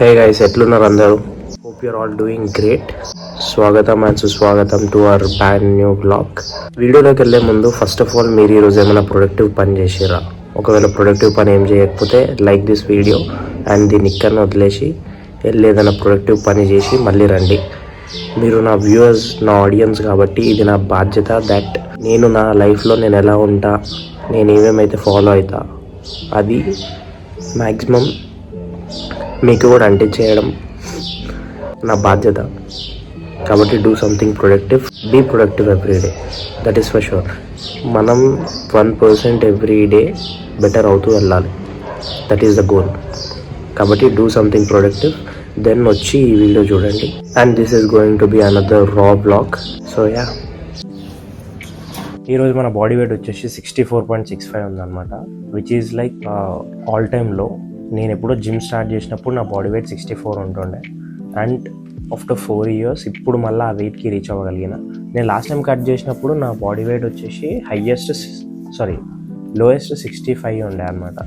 Hey guys, ఎట్లున్నారు అందరూ? Hope your all doing great. స్వాగతం అండ్ సుస్వాగతం to our brand new blog. వీడియోలోకి వెళ్ళే ముందు ఫస్ట్ ఆఫ్ ఆల్ మీరు ఈరోజు ఏమైనా ప్రొడక్టివ్ పని చేసిరా? ఒకవేళ ప్రొడక్టివ్ పని ఏం చేయకపోతే లైక్ దిస్ వీడియో అండ్ దీన్ని ఇక్కడ వదిలేసి వెళ్ళి ఏదైనా ప్రొడక్టివ్ పని చేసి మళ్ళీ రండి. మీరు నా వ్యూవర్స్, నా ఆడియన్స్ కాబట్టి ఇది నా బాధ్యత. దట్ నేను నా లైఫ్లో నేను ఎలా ఉంటా, నేను ఏమేమైతే ఫాలో అవుతా అది మ్యాక్సిమం మీకు కూడా అంటించేయడం నా బాధ్యత. కాబట్టి do something productive, be productive every day. That is for sure. మనం 1% ఎవ్రీ డే బెటర్ అవుతూ వెళ్ళాలి. That is the goal. కాబట్టి డూ సంథింగ్ ప్రొడక్టివ్, దెన్ వచ్చి ఈ వీడియో చూడండి. And this is going to be another raw blog. So ya, ఈరోజు మన body weight వచ్చేసి 64.65 ఉందన్నమాట, which is like all time low. నేను ఎప్పుడో జిమ్ స్టార్ట్ చేసినప్పుడు నా బాడీ వెయిట్ 64 ఉంటుండే. అండ్ ఆఫ్టర్ 4 years ఇప్పుడు మళ్ళీ ఆ వెయిట్కి రీచ్ అవ్వగలిగిన. నేను లాస్ట్ టైం కట్ చేసినప్పుడు నా బాడీ వెయిట్ వచ్చేసి లోయెస్ట్ 65 ఉండే అనమాట.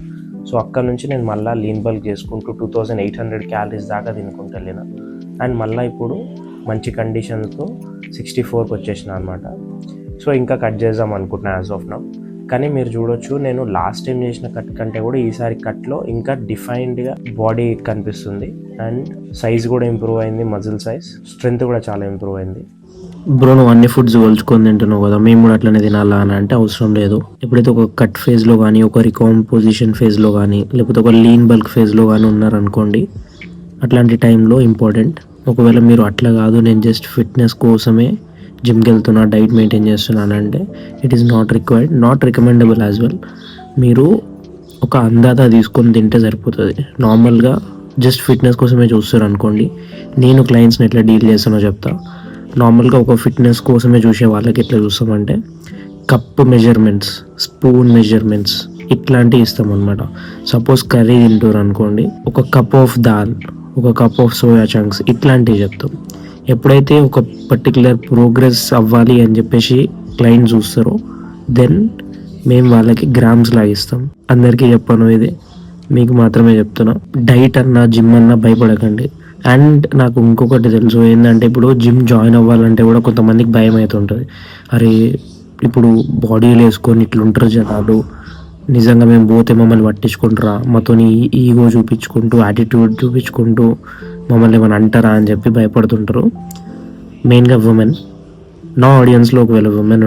సో అక్కడ నుంచి నేను మళ్ళీ లీన్ బల్క్ చేసుకుంటూ 2800 క్యాలరీస్ దాకా తినుకుంటూ వెళ్ళిన. అండ్ మళ్ళీ ఇప్పుడు మంచి కండిషన్తో 64కి వచ్చేసిన అనమాట. సో ఇంకా కట్ చేద్దాం అనుకుంటున్నా యాజ్ ఆఫ్ నౌ. కానీ మీరు చూడొచ్చు, నేను లాస్ట్ టైం చేసిన కట్ కంటే కూడా ఈసారి కట్లో ఇంకా డిఫైన్డ్గా బాడీ కనిపిస్తుంది. అండ్ సైజ్ కూడా ఇంప్రూవ్ అయింది, మజిల్ సైజ్, స్ట్రెంత్ కూడా చాలా ఇంప్రూవ్ అయింది. బ్రో, నువ్వు అన్ని ఫుడ్స్ కొలుచుకొని తింటున్నావు కదా, మేము కూడా అట్లనే తినాలా అని అంటే అవసరం లేదు. ఎప్పుడైతే ఒక కట్ ఫేజ్లో కానీ, ఒక రికాంపోజిషన్ ఫేజ్లో కానీ, లేకపోతే ఒక లీన్ బల్క్ ఫేజ్లో కానీ ఉన్నారనుకోండి, అట్లాంటి టైంలో ఇంపార్టెంట్. ఒకవేళ మీరు అట్లా కాదు, నేను జస్ట్ ఫిట్నెస్ కోసమే జిమ్కి వెళ్తున్నా, డైట్ మెయింటైన్ చేస్తున్నానంటే it is not required, not recommendable as well. మీరు ఒక అందాదా తీసుకొని తింటే సరిపోతుంది. నార్మల్గా జస్ట్ ఫిట్నెస్ కోసమే చూస్తారు అనుకోండి, నేను క్లయింట్స్ని ఎట్లా డీల్ చేస్తానో చెప్తా. నార్మల్గా ఒక ఫిట్నెస్ కోసమే చూసే వాళ్ళకి ఎట్లా చూస్తామంటే కప్ మెజర్మెంట్స్, స్పూన్ మెజర్మెంట్స్ ఇట్లాంటివి ఇస్తాం అనమాట. సపోజ్ కర్రీ తింటారు అనుకోండి, ఒక కప్ ఆఫ్ దాల్, ఒక కప్ ఆఫ్ సోయా చంక్స్ ఇట్లాంటివి చెప్తాం. ఎప్పుడైతే ఒక పర్టికులర్ ప్రోగ్రెస్ అవ్వాలి అని చెప్పేసి క్లయింట్ చూస్తారో, దెన్ మేము వాళ్ళకి గ్రామ్స్ లాగిస్తాం. అందరికీ చెప్పాను, ఇది మీకు మాత్రమే చెప్తున్నా. డైట్ అన్నా జిమ్ అన్నా భయపడకండి. అండ్ నాకు ఇంకొకటి తెలుసు ఏంటంటే, ఇప్పుడు జిమ్ జాయిన్ అవ్వాలంటే కూడా కొంతమందికి భయం అవుతుంటుంది. అరే ఇప్పుడు బాడీలు వేసుకొని ఇట్లుంటారు జనాలు, నిజంగా మేము పోతే మమ్మల్ని పట్టించుకుంటారా, మాతోని ఈగో చూపించుకుంటూ, యాటిట్యూడ్ చూపించుకుంటూ మమ్మల్ని ఏమైనా అంటారా అని చెప్పి భయపడుతుంటారు. మెయిన్గా ఉమెన్. నా ఆడియన్స్లో ఒకవేళ ఉమెన్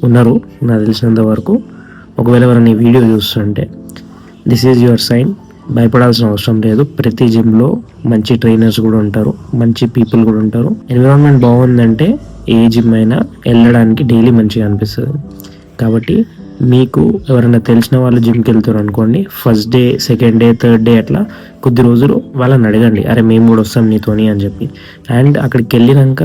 ఉన్నారు నాకు తెలిసినంత వరకు, ఒకవేళ ఎవరైనా ఈ వీడియో చూస్తుంటే, దిస్ ఈజ్ యువర్ సైన్. భయపడాల్సిన అవసరం లేదు. ప్రతి జిమ్లో మంచి ట్రైనర్స్ కూడా ఉంటారు, మంచి పీపుల్ కూడా ఉంటారు. ఎన్విరాన్మెంట్ బాగుందంటే ఏ జిమ్ అయినా వెళ్ళడానికి డైలీ మంచిగా అనిపిస్తుంది. కాబట్టి మీకు ఎవరైనా తెలిసిన వాళ్ళు జిమ్కి వెళ్తారు అనుకోండి, first day, second day, third day అట్లా కొద్ది రోజులు వాళ్ళని అడగండి, అరే మేము కూడా వస్తాం నీతోని అని చెప్పి. అండ్ అక్కడికి వెళ్ళినాక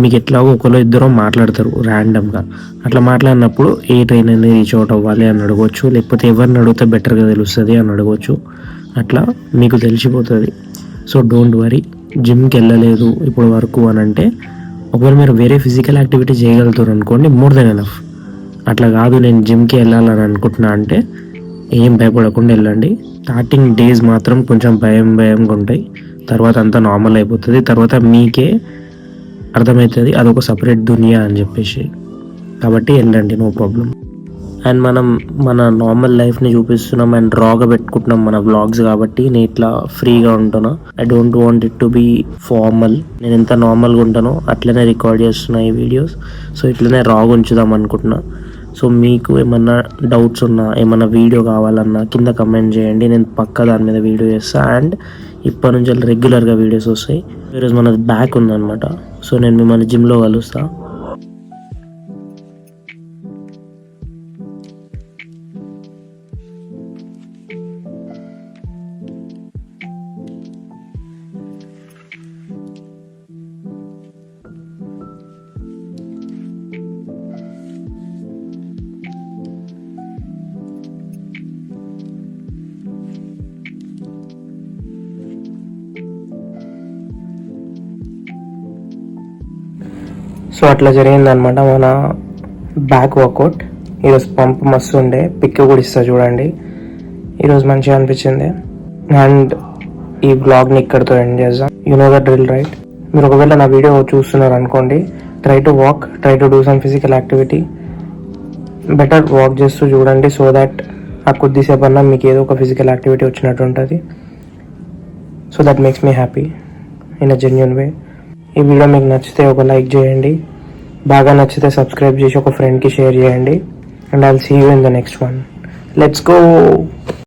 మీకు ఎట్లాగో ఒకరు ఇద్దరు మాట్లాడతారు ర్యాండమ్గా. అట్లా మాట్లాడినప్పుడు ఏ ట్రైనర్ని రీచ్ అవుట్ అవ్వాలి అని అడగవచ్చు, లేకపోతే ఎవరిని అడిగితే బెటర్గా తెలుస్తుంది అని అడగవచ్చు. అట్లా మీకు తెలిసిపోతుంది. So don't worry. జిమ్కి వెళ్ళలేదు ఇప్పుడు వరకు అని అంటే, ఒకవేళ మీరు వేరే ఫిజికల్ యాక్టివిటీ చేయగలుగుతారు అనుకోండి, మోర్ దెన్ ఎనఫ్. అట్లా కాదు నేను జిమ్కి వెళ్ళాలని అనుకుంటున్నా అంటే ఏం భయపడకుండా వెళ్ళండి. స్టార్టింగ్ డేస్ మాత్రం కొంచెం భయంగా ఉంటాయి, తర్వాత అంతా నార్మల్ అయిపోతుంది. తర్వాత మీకే అర్థమవుతుంది అదొక సపరేట్ దునియా అని చెప్పేసి. కాబట్టి వెళ్ళండి, నో ప్రాబ్లం. అండ్ మనం మన నార్మల్ లైఫ్ని చూపిస్తున్నాం అండ్ రాగా పెట్టుకుంటున్నాం మన వ్లాగ్స్, కాబట్టి నేను ఇట్లా ఫ్రీగా ఉంటున్నా. I don't want it to be formal. నేను ఎంత నార్మల్గా ఉంటానో అట్లనే రికార్డ్ చేస్తున్నా ఈ వీడియోస్. సో ఇట్లనే రాగా ఉంచుదాం అనుకుంటున్నా. సో మీకు ఏమన్నా డౌట్స్ ఉన్నా, ఏమన్నా వీడియో కావాలన్నా కింద కమెంట్ చేయండి, నేను పక్కా దాని మీద వీడియో చేస్తాను. అండ్ ఇప్పటి నుంచి రెగ్యులర్గా వీడియోస్ వస్తాయి. ఈరోజు మనది బ్యాక్ ఉందన్నమాట. సో నేను మిమ్మల్ని జిమ్లో కలుస్తాను. సో అట్లా జరిగిందనమాట మన బ్యాక్ వర్కౌట్. ఈరోజు పంప్ మస్తు ఉండే, పిక్ కూడా ఇస్తా చూడండి. ఈరోజు మంచిగా అనిపించింది. అండ్ ఈ బ్లాగ్ని ఇక్కడితో ఎండ్ చేద్దాం. You know the drill right. మీరు ఒకవేళ నా వీడియో చూస్తున్నారు అనుకోండి, try to walk, try to do some physical activity. Better walk చేస్తూ చూడండి, సో దట్ ఆ కొద్దిసేపు అన్నా మీకు ఏదో ఒక ఫిజికల్ యాక్టివిటీ వచ్చినట్టు ఉంటుంది. So that makes me happy in a genuine way. ఈ వీడియో మీకు నచ్చితే ఒక లైక్ చేయండి, బాగా నచ్చితే సబ్స్క్రైబ్ చేసి ఒక ఫ్రెండ్కి షేర్ చేయండి. And I will see you in the next one. Let's go.